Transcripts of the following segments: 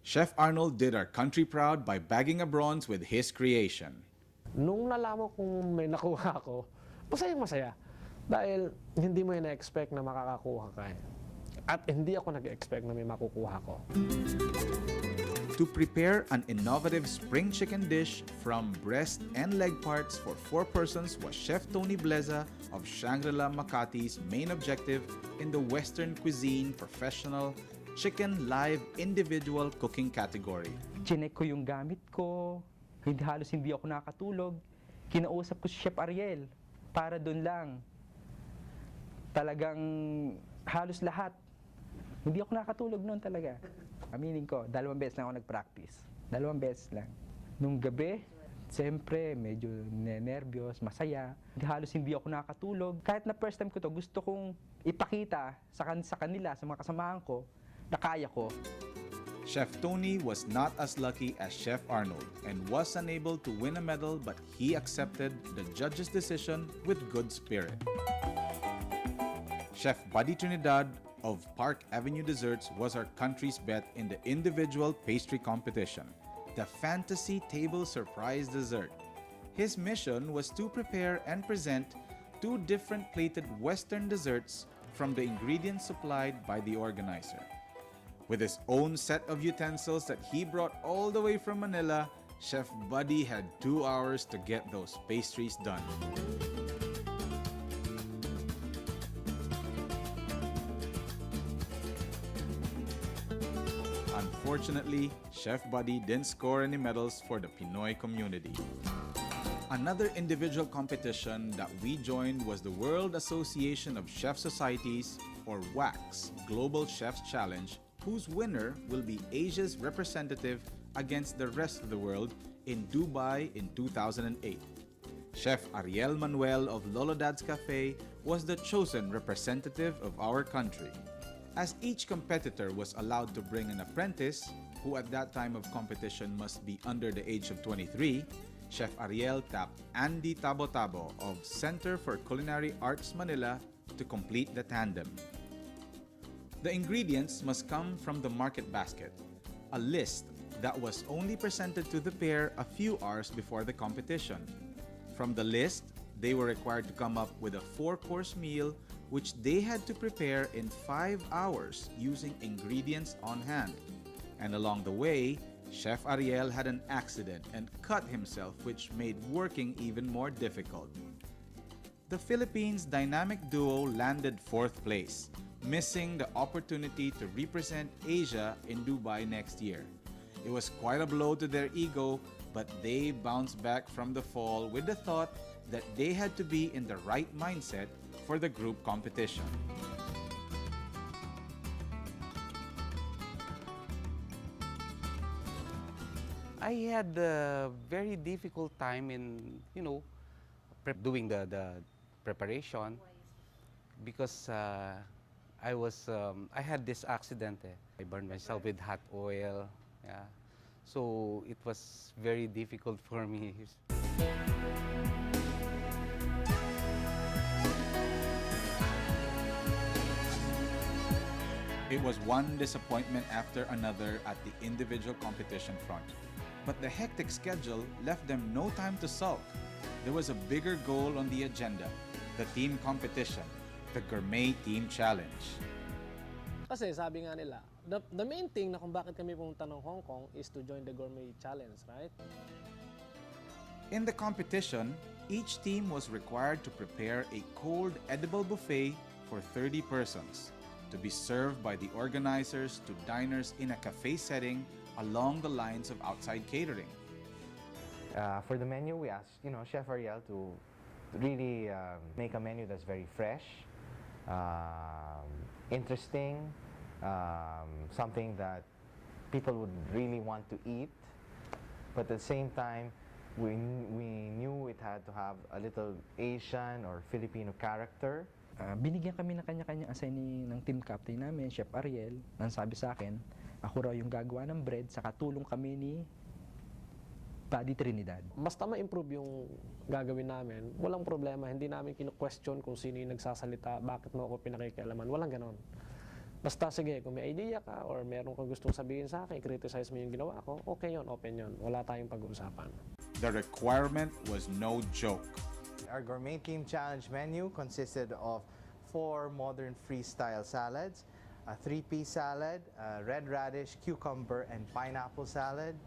Chef Arnold did our country proud by bagging a bronze with his creation. Nung nalaman kong may nakuha ako, masaya. Dahil hindi mo na-expect na makakakuha ka eh. At hindi ako nag-expect na may makukuha ko. To prepare an innovative spring chicken dish from breast and leg parts for 4 persons was Chef Tony Bleza of Shangri-La Makati's main objective in the Western Cuisine Professional Chicken Live Individual Cooking category. Chinek ko yung gamit ko, halos hindi ako nakatulog. Kinausap ko si Chef Ariel para doon lang. Talagang halos lahat. Hindi ako nakatulog noon talaga. Aminin ko, 2 beses lang ako nag-practice. 2 beses lang. Nung gabi, siyempre, medyo nervyos, masaya. Halos hindi ako nakatulog. Kahit na first time ko to, gusto kong ipakita sa kanila, sa mga kasamahan ko, na kaya ko. Chef Tony was not as lucky as Chef Arnold and was unable to win a medal, but he accepted the judge's decision with good spirit. Chef Buddy Trinidad of Park Avenue Desserts was our country's bet in the individual pastry competition, the Fantasy Table Surprise Dessert. His mission was to prepare and present 2 different plated Western desserts from the ingredients supplied by the organizer. With his own set of utensils that he brought all the way from Manila, Chef Buddy had 2 hours to get those pastries done. Unfortunately, Chef Buddy didn't score any medals for the Pinoy community. Another individual competition that we joined was the World Association of Chef Societies, or WACS, Global Chefs Challenge, whose winner will be Asia's representative against the rest of the world in Dubai in 2008. Chef Ariel Manuel of Lolo Dad's Cafe was the chosen representative of our country. As each competitor was allowed to bring an apprentice, who at that time of competition must be under the age of 23, Chef Ariel tapped Andy Tabo Tabo of Center for Culinary Arts Manila to complete the tandem. The ingredients must come from the market basket, a list that was only presented to the pair a few hours before the competition. From the list, they were required to come up with a 4-course meal which they had to prepare in 5 hours using ingredients on hand. And along the way, Chef Ariel had an accident and cut himself, which made working even more difficult. The Philippines' dynamic duo landed 4th place, missing the opportunity to represent Asia in Dubai next year. It was quite a blow to their ego, but they bounced back from the fall with the thought that they had to be in the right mindset for the group competition. I had a very difficult time in, doing the preparation because I had this accident. I burned myself with hot oil. Yeah. So it was very difficult for me. It was one disappointment after another at the individual competition front. But the hectic schedule left them no time to sulk. There was a bigger goal on the agenda, the team competition, the Gourmet Team Challenge. Kasi sabi nga nila, the main thing na kung bakit kami pumunta ng Hong Kong is to join the Gourmet Challenge, right? In the competition, each team was required to prepare a cold edible buffet for 30 persons, to be served by the organizers to diners in a cafe setting along the lines of outside catering. For the menu, we asked, Chef Ariel to really make a menu that's very fresh, interesting, something that people would really want to eat. But at the same time, we knew it had to have a little Asian or Filipino character. Binigyan kami ng kanya-kanyang assignee ng team captain namin, Chef Ariel. Ang sabi sa akin, ako raw yung gagawa ng bread, saka tulong kami ni Buddy Trinidad. Basta ma-improve yung gagawin namin, walang problema. Hindi namin kinu-question kung sino yung nagsasalita, bakit mo ako pinakikialaman. Walang ganon. Basta sige, kung may idea ka or meron kang gustong sabihin sa akin, criticize mo yung ginawa ko, okay yun, open yun. Wala tayong pag-uusapan. The requirement was no joke. Our gourmet team challenge menu consisted of 4 modern freestyle salads, a 3-piece salad, a red radish, cucumber, and pineapple salad,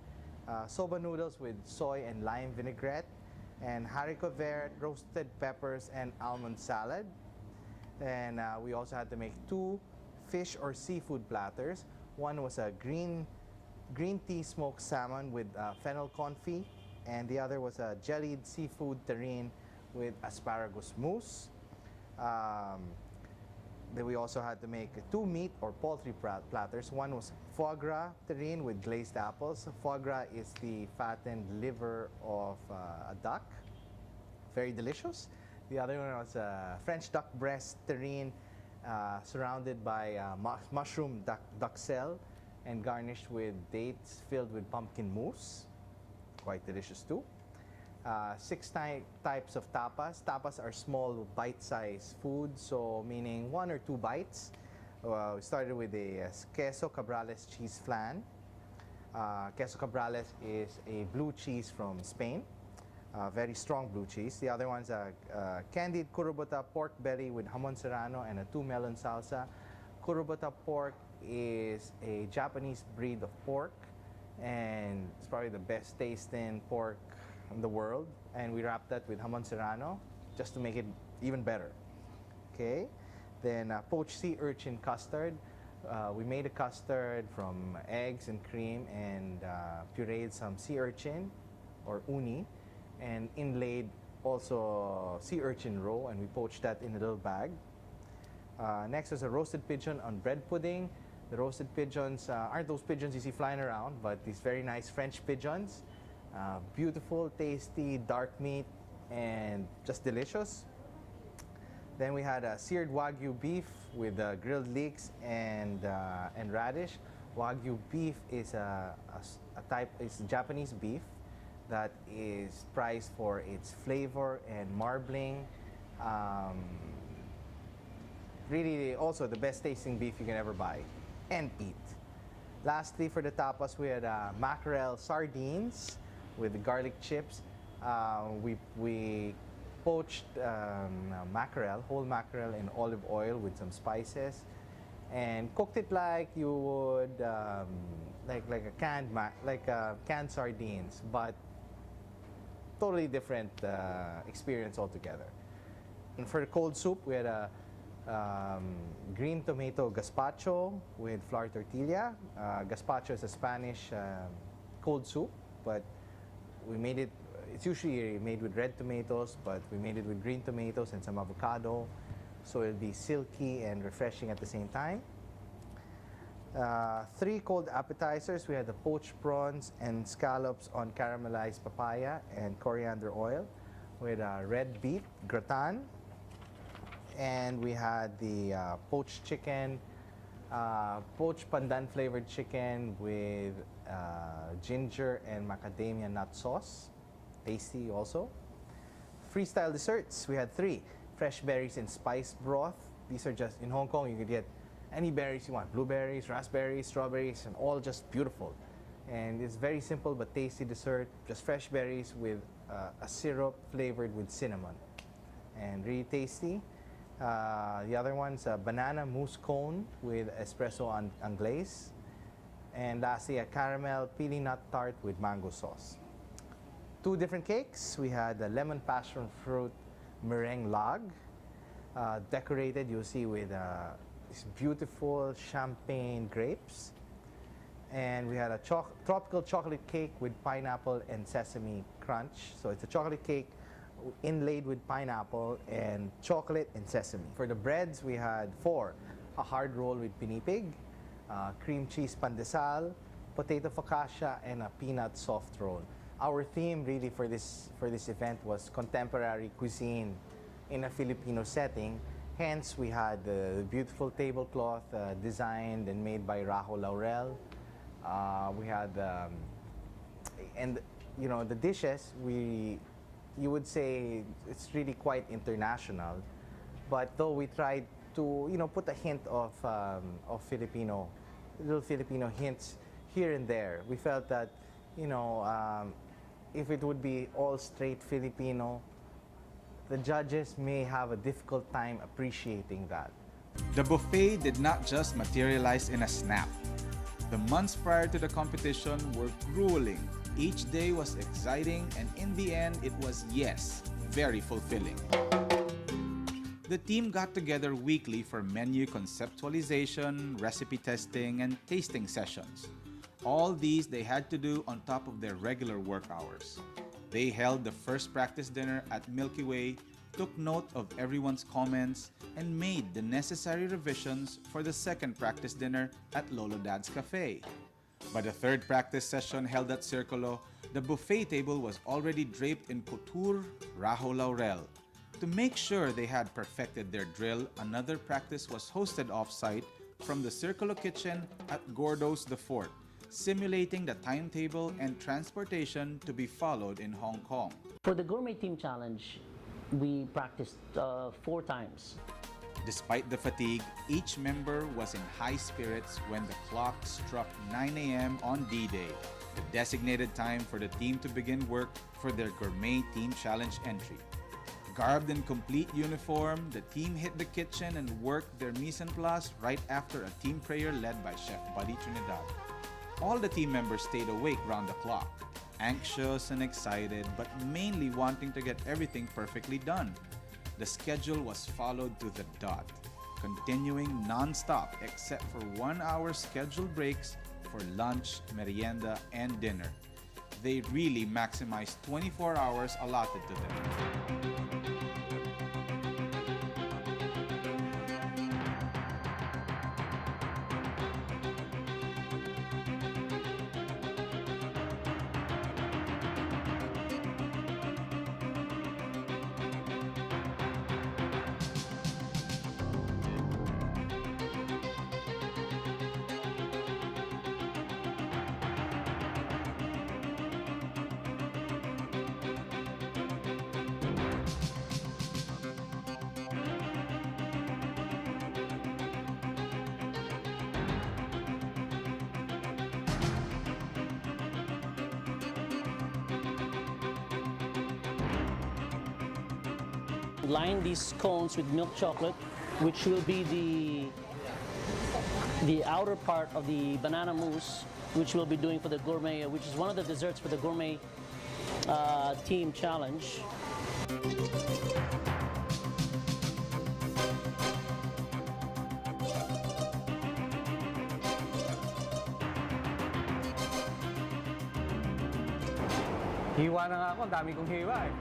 soba noodles with soy and lime vinaigrette, and haricot vert, roasted peppers, and almond salad. And we also had to make 2 fish or seafood platters. One was a green tea smoked salmon with fennel confit, and the other was a jellied seafood terrine with asparagus mousse. Then we also had to make 2 meat or poultry platters. One was foie gras terrine with glazed apples. Foie gras is the fattened liver of a duck. Very delicious. The other one was French duck breast terrine surrounded by mushroom duxelle and garnished with dates filled with pumpkin mousse. Quite delicious too. 6 types of tapas. Tapas are small bite-sized food, so meaning 1 or 2 bites. We started with a queso cabrales cheese flan. Queso cabrales is a blue cheese from Spain. Very strong blue cheese. The other one's a candied curubota pork belly with jamon serrano and a 2 melon salsa. Curubota pork is a Japanese breed of pork, and it's probably the best tasting pork in the world. And we wrap that with jamon serrano just to make it even better. Okay. Then poached sea urchin custard. We made a custard from eggs and cream and pureed some sea urchin or uni, and inlaid also sea urchin roe, and we poached that in a little bag. Next was a roasted pigeon on bread pudding. The roasted pigeons aren't those pigeons you see flying around, but these very nice French pigeons. Beautiful, tasty, dark meat, and just delicious. Then we had a seared Wagyu beef with grilled leeks and radish. Wagyu beef is is Japanese beef that is prized for its flavor and marbling. Really, also the best tasting beef you can ever buy and eat. Lastly, for the tapas, we had mackerel sardines with garlic chips. We poached mackerel, whole mackerel in olive oil with some spices, and cooked it like you would like a canned sardines, but totally different experience altogether. And for the cold soup, we had a green tomato gazpacho with flour tortilla. Gazpacho is a Spanish cold soup, but we made it, it's usually made with red tomatoes, but we made it with green tomatoes and some avocado, so it'll be silky and refreshing at the same time. 3 cold appetizers. We had the poached prawns and scallops on caramelized papaya and coriander oil with red beet gratin. And we had the poached chicken, poached pandan flavored chicken with ginger and macadamia nut sauce. Tasty also. Freestyle desserts. We had 3. Fresh berries in spice broth. These are just, in Hong Kong, you could get any berries you want. Blueberries, raspberries, strawberries, and all just beautiful. And it's very simple but tasty dessert. Just fresh berries with a syrup flavored with cinnamon. And really tasty. The other one's a banana mousse cone with espresso anglaise. And lastly, a caramel pili nut tart with mango sauce. 2 different cakes. We had the lemon passion fruit meringue log, decorated, you'll see, with these beautiful champagne grapes. And we had a tropical chocolate cake with pineapple and sesame crunch. So it's a chocolate cake inlaid with pineapple and chocolate and sesame. For the breads, we had 4. A hard roll with pinipig, cream cheese pandesal, potato focaccia, and a peanut soft roll. Our theme really for this event was contemporary cuisine in a Filipino setting. Hence, we had the beautiful tablecloth designed and made by Rajo Laurel. We had, and you know, the dishes, you would say it's really quite international. But though we tried to put a hint of Filipino, little Filipino hints here and there. We felt that if it would be all straight Filipino, the judges may have a difficult time appreciating that. The buffet did not just materialize in a snap. The months prior to the competition were grueling. Each day was exciting, and in the end, it was, yes, very fulfilling. The team got together weekly for menu conceptualization, recipe testing, and tasting sessions. All these they had to do on top of their regular work hours. They held the first practice dinner at Milky Way, took note of everyone's comments, and made the necessary revisions for the second practice dinner at Lolo Dad's Cafe. By the third practice session held at Circulo, the buffet table was already draped in couture Rajo Laurel. To make sure they had perfected their drill, another practice was hosted off-site from the Circulo kitchen at Gordo's The Fort, simulating the timetable and transportation to be followed in Hong Kong. For the Gourmet Team Challenge, we practiced 4 times. Despite the fatigue, each member was in high spirits when the clock struck 9 a.m. on D-Day, the designated time for the team to begin work for their Gourmet Team Challenge entry. Garbed in complete uniform, the team hit the kitchen and worked their mise en place right after a team prayer led by Chef Buddy Trinidad. All the team members stayed awake round the clock, anxious and excited, but mainly wanting to get everything perfectly done. The schedule was followed to the dot, continuing non-stop except for 1 hour scheduled breaks for lunch, merienda, and dinner. They really maximized 24 hours allotted to them. Line these cones with milk chocolate, which will be the outer part of the banana mousse, which we'll be doing for the gourmet, which is one of the desserts for the Gourmet Team Challenge. Hiwa na nga ako, ang dami kong hiwa eh.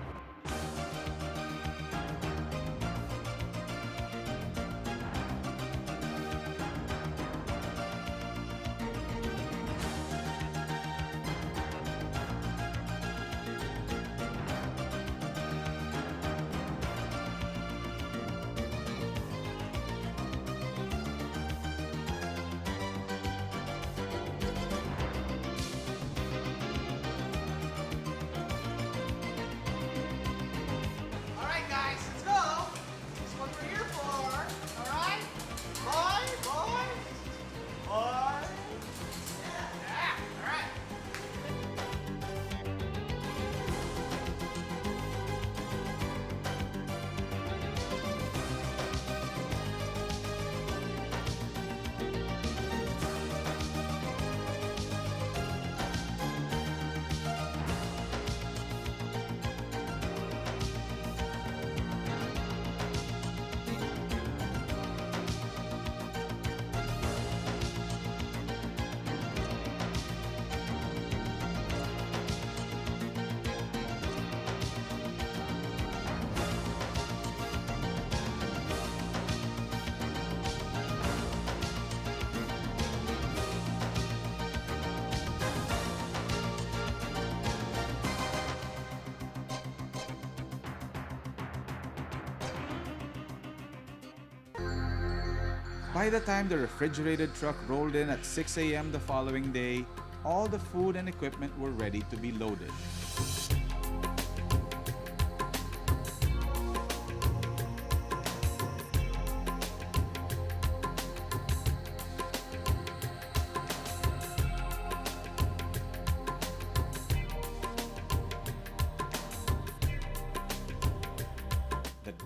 By the time the refrigerated truck rolled in at 6 a.m. the following day, all the food and equipment were ready to be loaded.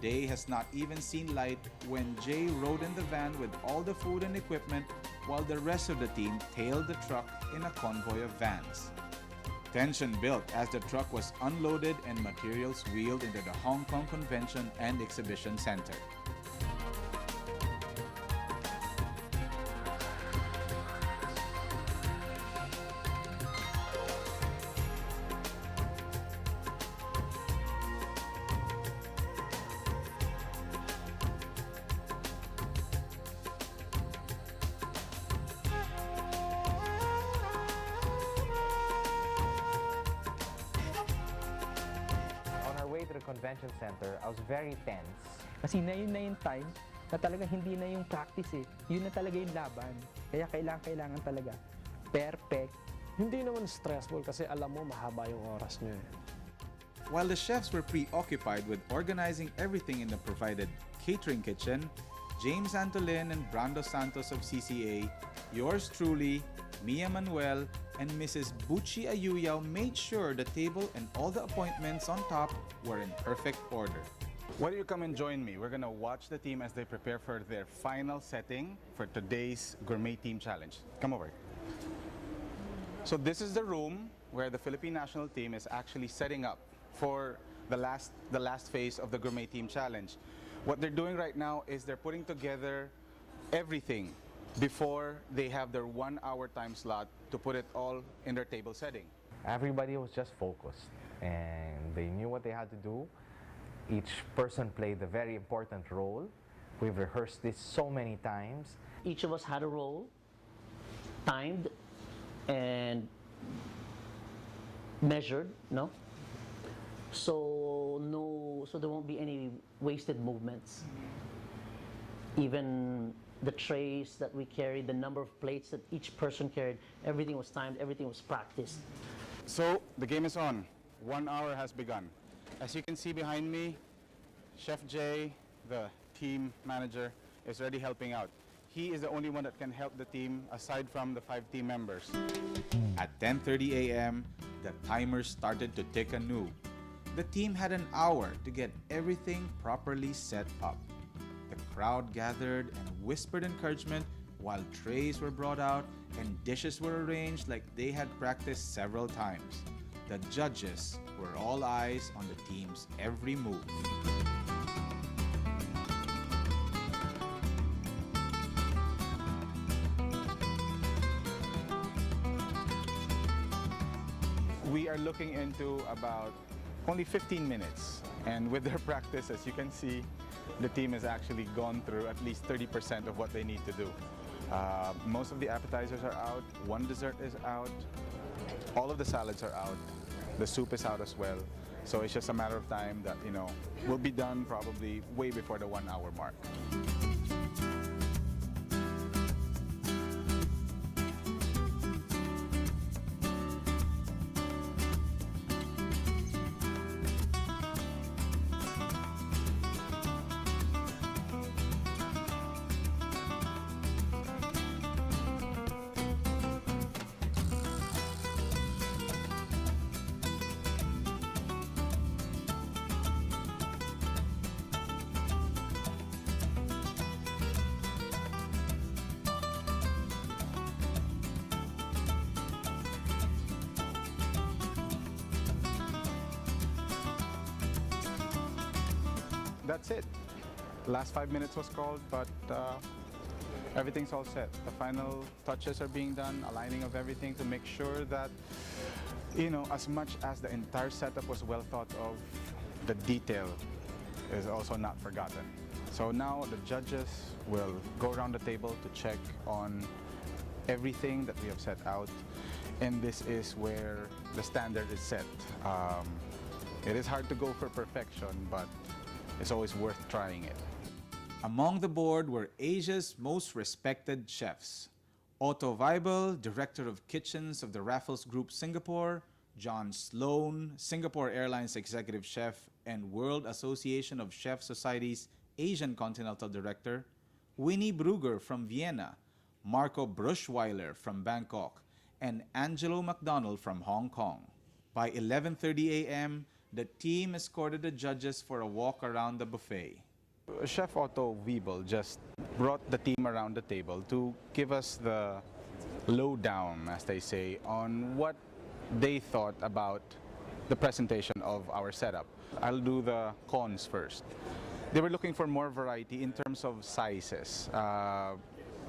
day has not even seen light when Jay rode in the van with all the food and equipment while the rest of the team tailed the truck in a convoy of vans. Tension built as the truck was unloaded and materials wheeled into the Hong Kong Convention and Exhibition Center. On our way to the convention center, I was very tense. Kasi na yung time na talaga hindi na yung practice eh. Yun na talaga yung laban. Kaya kailangan talaga perfect. Hindi naman stressful kasi alam mo mahaba yung oras nyo eh. While the chefs were preoccupied with organizing everything in the provided catering kitchen, James Antolin and Brando Santos of CCA, yours truly, Mia Manuel, and Mrs. Buchi Ayuyao made sure the table and all the appointments on top were in perfect order. Why don't you come and join me? We're gonna watch the team as they prepare for their final setting for today's Gourmet Team Challenge. Come over. So this is the room where the Philippine national team is actually setting up for the last phase of the Gourmet Team Challenge. What they're doing right now is they're putting together everything before they have their 1 hour time slot to put it all in their table setting. Everybody was just focused and they knew what they had to do. Each person played a very important role. We've rehearsed this so many times. Each of us had a role, timed and measured, no? So there won't be any wasted movements. Even the trays that we carried, the number of plates that each person carried, everything was timed, everything was practiced. So the game is on. 1 hour has begun. As you can see behind me, Chef Jay, the team manager, is already helping out. He is the only one that can help the team aside from the 5 team members. At 10:30 a.m., the timer started to tick anew. The team had an hour to get everything properly set up. The crowd gathered and whispered encouragement while trays were brought out and dishes were arranged like they had practiced several times. The judges were all eyes on the team's every move. We are looking into about only 15 minutes. And with their practice, as you can see, the team has actually gone through at least 30% of what they need to do. Most of the appetizers are out, one dessert is out, all of the salads are out, the soup is out as well. So it's just a matter of time that, we'll be done probably way before the 1 hour mark. That's it. Last 5 minutes was called, but everything's all set. The final touches are being done, aligning of everything to make sure that, as much as the entire setup was well thought of, the detail is also not forgotten. So now the judges will go around the table to check on everything that we have set out, and this is where the standard is set. It is hard to go for perfection, but it's always worth trying it. Among the board were Asia's most respected chefs. Otto Weibel, Director of Kitchens of the Raffles Group Singapore, John Sloan, Singapore Airlines Executive Chef and World Association of Chef Society's Asian Continental Director, Winnie Brugger from Vienna, Marco Bruschweiler from Bangkok, and Angelo McDonald from Hong Kong. By 11:30 a.m., the team escorted the judges for a walk around the buffet. Chef Otto Wiebel just brought the team around the table to give us the lowdown, as they say, on what they thought about the presentation of our setup. I'll do the cons first. They were looking for more variety in terms of sizes.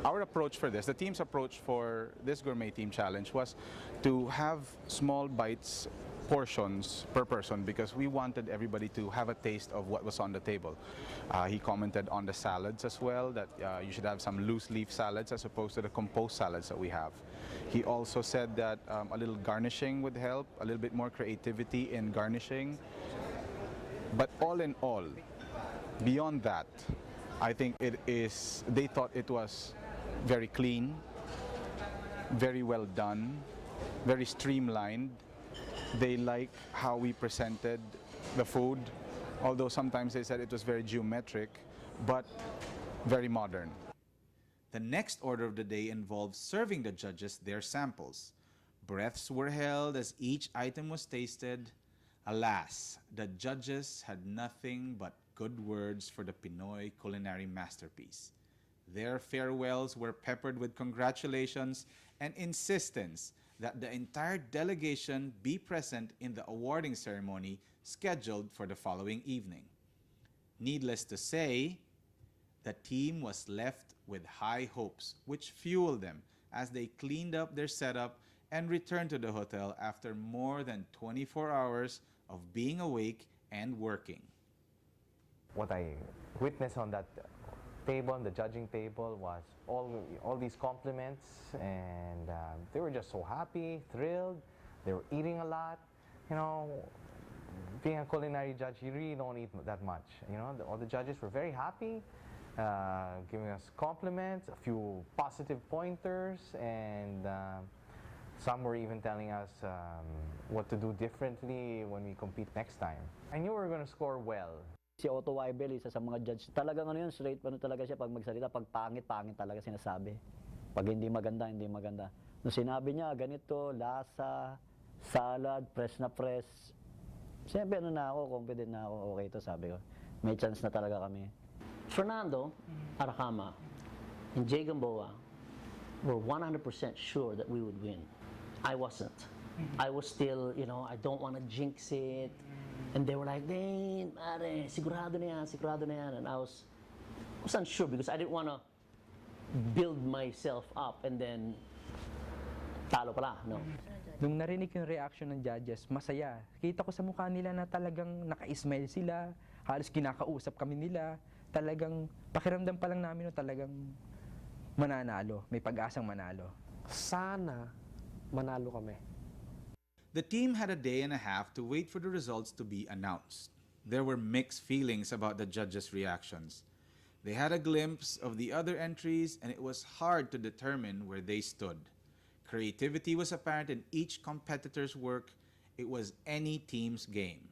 Our approach for this, the team's approach for this gourmet team challenge was to have small bites, portions per person, because we wanted everybody to have a taste of what was on the table. He commented on the salads as well, that you should have some loose leaf salads as opposed to the composed salads that we have. He also said that a little garnishing would help, a little bit more creativity in garnishing. But all in all, beyond that, I think they thought it was very clean, very well done, very streamlined. They like how we presented the food, although sometimes they said it was very geometric, but very modern. The next order of the day involved serving the judges their samples. Breaths were held as each item was tasted. Alas, the judges had nothing but good words for the Pinoy culinary masterpiece. Their farewells were peppered with congratulations and insistence that the entire delegation be present in the awarding ceremony scheduled for the following evening. Needless to say, the team was left with high hopes, which fueled them as they cleaned up their setup and returned to the hotel after more than 24 hours of being awake and working. What I witnessed on that table, the judging table, was all these compliments, and they were just so happy, thrilled. They were eating a lot. You know, being a culinary judge, you really don't eat that much. You know, all the judges were very happy, giving us compliments, a few positive pointers, and some were even telling us what to do differently when we compete next time. I knew we were going to score well. Si Otto Wiebel, isa sa mga judge, talagang ano yun, straight talaga siya pag magsalita, pag pangit, pangit talaga sinasabi. Pag hindi maganda, hindi maganda. Nung sinabi niya, ganito, lasa, salad, press na press, siyempre ano na ako, confident na ako, okay to, sabi ko. May chance na talaga kami. Fernando Aracama and Jay Gamboa were 100% sure that we would win. I wasn't. I was still, you know, I don't want to jinx it. And they were like, "Dang, pare, sigurado na yan, sigurado na yan." And I was unsure because I didn't want to build myself up and then talo pala, no? Nung narinig yung reaction ng judges, masaya. Kita ko sa mukha nila na talagang naka-smile sila, halos kinakausap kami nila. Talagang pakiramdam pa lang namin no, talagang mananalo, may pag-asang manalo. Sana manalo kami. The team had a day and a half to wait for the results to be announced. There were mixed feelings about the judges' reactions. They had a glimpse of the other entries, and it was hard to determine where they stood. Creativity was apparent in each competitor's work. It was any team's game.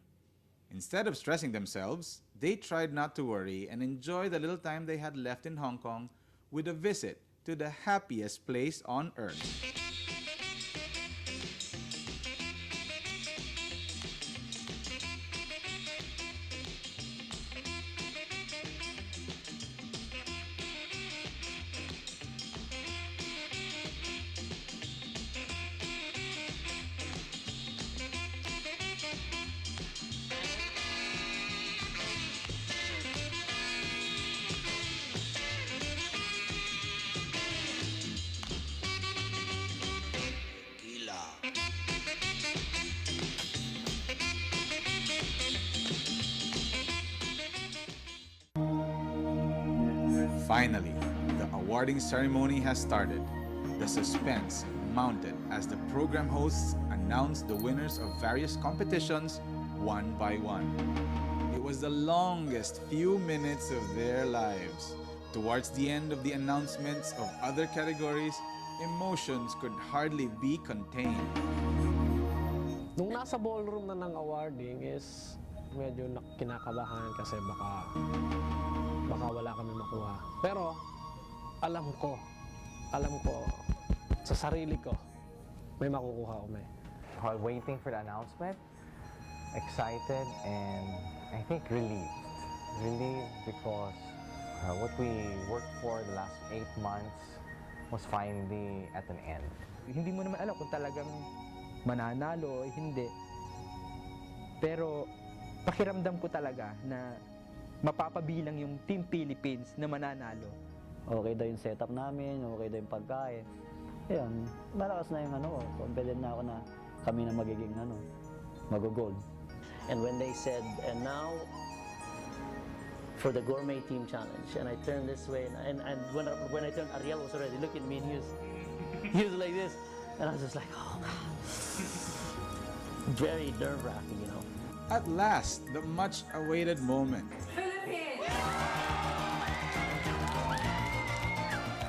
Instead of stressing themselves, they tried not to worry and enjoy the little time they had left in Hong Kong with a visit to the happiest place on earth. Finally, the awarding ceremony has started. The suspense mounted as the program hosts announced the winners of various competitions one by one. It was the longest few minutes of their lives. Towards the end of the announcements of other categories, emotions could hardly be contained. Nung nasa ballroom na ng awarding is medyo kinakabahan kasi baka wala kami makuha. Pero alam ko sa sarili ko may makukuha kami. While waiting for the announcement, excited and I think relieved. Relieved because what we worked for the last 8 months was finally at an end. Hindi mo naman alam kung talagang mananalo o hindi. Pero pakiramdam ko talaga na mapapabilang yung Team Philippines na mananalo. Okay daw yung setup namin, okay daw yung pagkain. Ayun, malakas na yung confident na ako na kami na magiging mag-gold. And when they said, and now for the gourmet team challenge, and I turned this way, and when I turned, Ariel was already looking at me, and he was like this, and I was just like, oh God, very nerve-wracking, you know. At last, the much-awaited moment.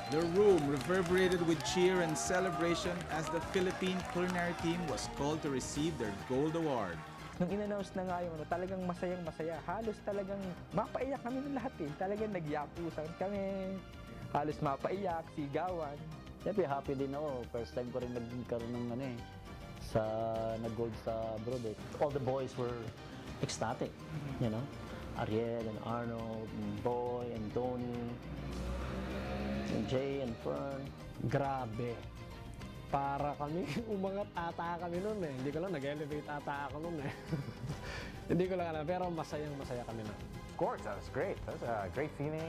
The room reverberated with cheer and celebration as the Philippine culinary team was called to receive their gold award. Nung in-announce na nga yung talagang masayang-masaya. Halos talagang mapaiyak kami ng lahat eh. Talagang nagyapusan kami. Halos mapaiyak, sigawan. Siyempre, happy din ako. First time ko rin nagkaroon ng nag-gold sa abroad eh. All the boys were ecstatic, you know. Ariel and Arnold, and Boy and Tony, and Jay and Fern. Grabe. Para kami, umangat ata kami noon eh. Hindi ko lang nag-elevate ata ako noon eh. Hindi ko lang alam, pero masayang-masaya kami na. Of course, that was great. That was a great feeling,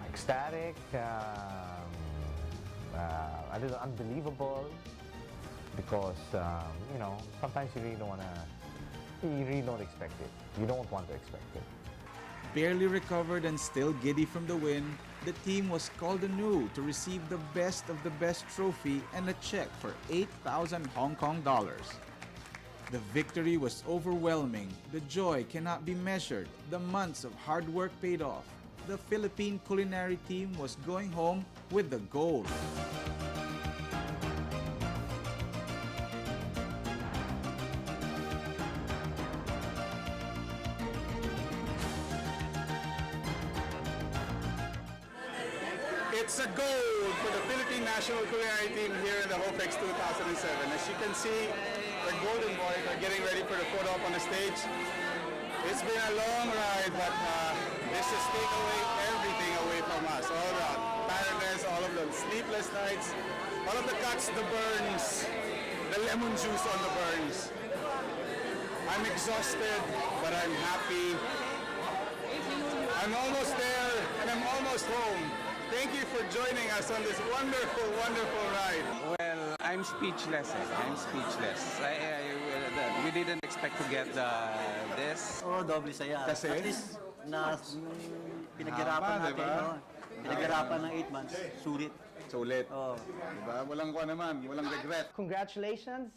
ecstatic, a little unbelievable because, you know, sometimes you really don't expect it. You don't want to expect it. Barely recovered and still giddy from the win, the team was called anew to receive the best of the best trophy and a check for 8,000 Hong Kong dollars. The victory was overwhelming. The joy cannot be measured. The months of hard work paid off. The Philippine culinary team was going home with the gold. It's a gold for the Philippine National Culinary Team here in the HOPEX 2007. As you can see, the Golden Boys are getting ready for the photo up on the stage. It's been a long ride, but this has taken everything away from us. All the tiredness, all of the sleepless nights, all of the cuts, the burns, the lemon juice on the burns. I'm exhausted, but I'm happy. I'm almost there, and I'm almost home. Thank you for joining us on this wonderful, wonderful ride. Well, I'm speechless. I'm speechless. We didn't expect to get this. Oo, doble saya. Kasi? At least, pinaghirapan Tama, natin, diba? no? Pinaghirapan ng 8 months, sulit. Sulit. Oo. Diba? Walang kuha naman, walang regret. Congratulations.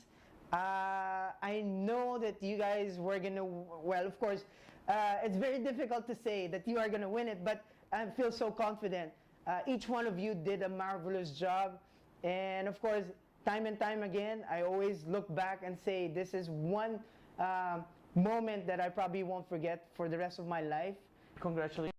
I know that you guys were going to, well, of course, it's very difficult to say that you are going to win it, but I feel so confident. Each one of you did a marvelous job. And of course, time and time again, I always look back and say, this is one moment that I probably won't forget for the rest of my life. Congratulations.